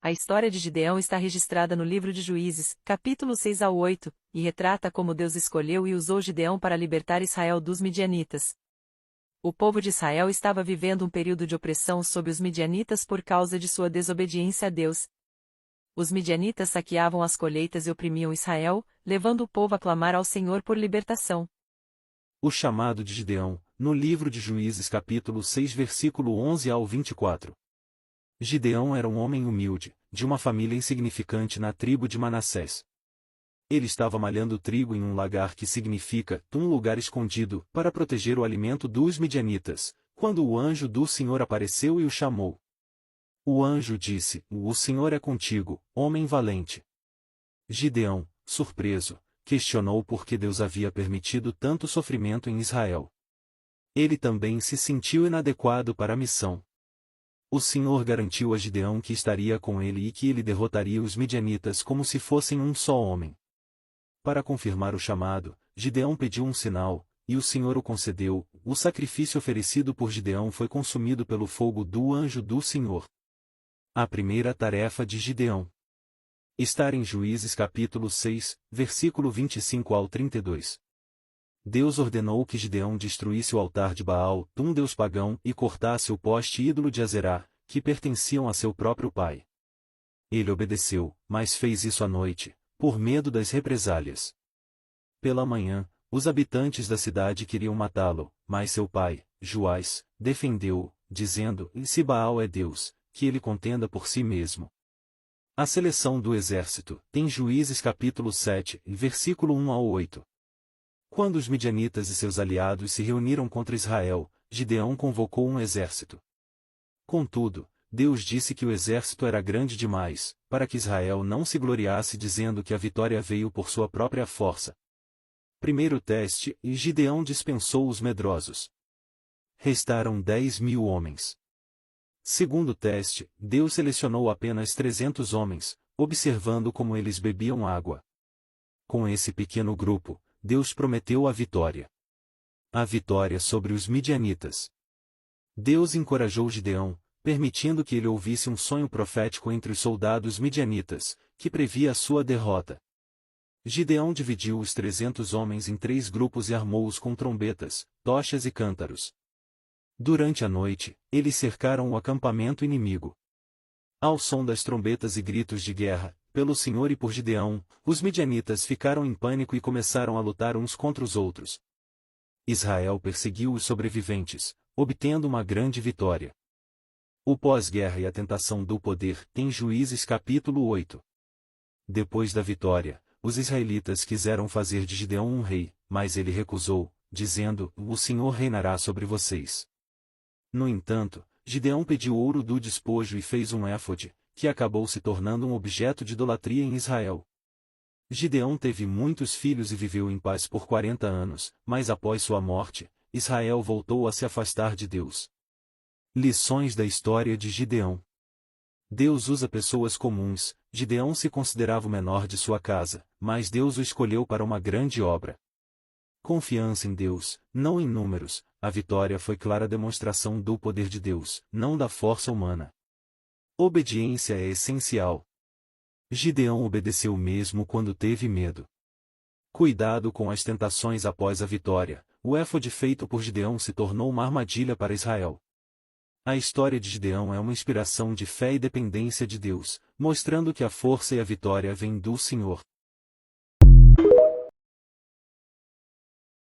A história de Gideão está registrada no livro de Juízes, capítulos 6 a 8, e retrata como Deus escolheu e usou Gideão para libertar Israel dos midianitas. O povo de Israel estava vivendo um período de opressão sob os midianitas por causa de sua desobediência a Deus. Os midianitas saqueavam as colheitas e oprimiam Israel, levando o povo a clamar ao Senhor por libertação. O chamado de Gideão, no livro de Juízes capítulo 6 versículo 11 ao 24. Gideão era um homem humilde, de uma família insignificante na tribo de Manassés. Ele estava malhando trigo em um lagar que significa um lugar escondido, para proteger o alimento dos midianitas, quando o anjo do Senhor apareceu e o chamou. O anjo disse: "O Senhor é contigo, homem valente." Gideão, surpreso, questionou por que Deus havia permitido tanto sofrimento em Israel. Ele também se sentiu inadequado para a missão. O Senhor garantiu a Gideão que estaria com ele e que ele derrotaria os midianitas como se fossem um só homem. Para confirmar o chamado, Gideão pediu um sinal, e o Senhor o concedeu. O sacrifício oferecido por Gideão foi consumido pelo fogo do anjo do Senhor. A primeira tarefa de Gideão. Estar em Juízes capítulo 6, versículo 25 ao 32. Deus ordenou que Gideão destruísse o altar de Baal, um deus pagão, e cortasse o poste ídolo de Azerá, que pertenciam a seu próprio pai. Ele obedeceu, mas fez isso à noite, por medo das represálias. Pela manhã, os habitantes da cidade queriam matá-lo, mas seu pai, Joás, defendeu-o, dizendo: "Se Baal é Deus, que ele contenda por si mesmo." A seleção do exército, em Juízes capítulo 7, versículo 1 ao 8. Quando os midianitas e seus aliados se reuniram contra Israel, Gideão convocou um exército. Contudo, Deus disse que o exército era grande demais, para que Israel não se gloriasse dizendo que a vitória veio por sua própria força. Primeiro teste, e Gideão dispensou os medrosos. Restaram 10.000 homens. Segundo teste, Deus selecionou apenas 300 homens, observando como eles bebiam água. Com esse pequeno grupo, Deus prometeu a vitória. A vitória sobre os midianitas. Deus encorajou Gideão, permitindo que ele ouvisse um sonho profético entre os soldados midianitas, que previa a sua derrota. Gideão dividiu os 300 homens em 3 grupos e armou-os com trombetas, tochas e cântaros. Durante a noite, eles cercaram o acampamento inimigo. Ao som das trombetas e gritos de guerra, pelo Senhor e por Gideão, os midianitas ficaram em pânico e começaram a lutar uns contra os outros. Israel perseguiu os sobreviventes, obtendo uma grande vitória. O pós-guerra e a tentação do poder, em Juízes capítulo 8. Depois da vitória, os israelitas quiseram fazer de Gideão um rei, mas ele recusou, dizendo: "O Senhor reinará sobre vocês." No entanto, Gideão pediu ouro do despojo e fez um éfode, que acabou se tornando um objeto de idolatria em Israel. Gideão teve muitos filhos e viveu em paz por 40 anos, mas após sua morte, Israel voltou a se afastar de Deus. Lições da história de Gideão. Deus usa pessoas comuns. Gideão se considerava o menor de sua casa, mas Deus o escolheu para uma grande obra. Confiança em Deus, não em números. A vitória foi clara demonstração do poder de Deus, não da força humana. Obediência é essencial. Gideão obedeceu mesmo quando teve medo. Cuidado com as tentações após a vitória. O éfode feito por Gideão se tornou uma armadilha para Israel. A história de Gideão é uma inspiração de fé e dependência de Deus, mostrando que a força e a vitória vêm do Senhor.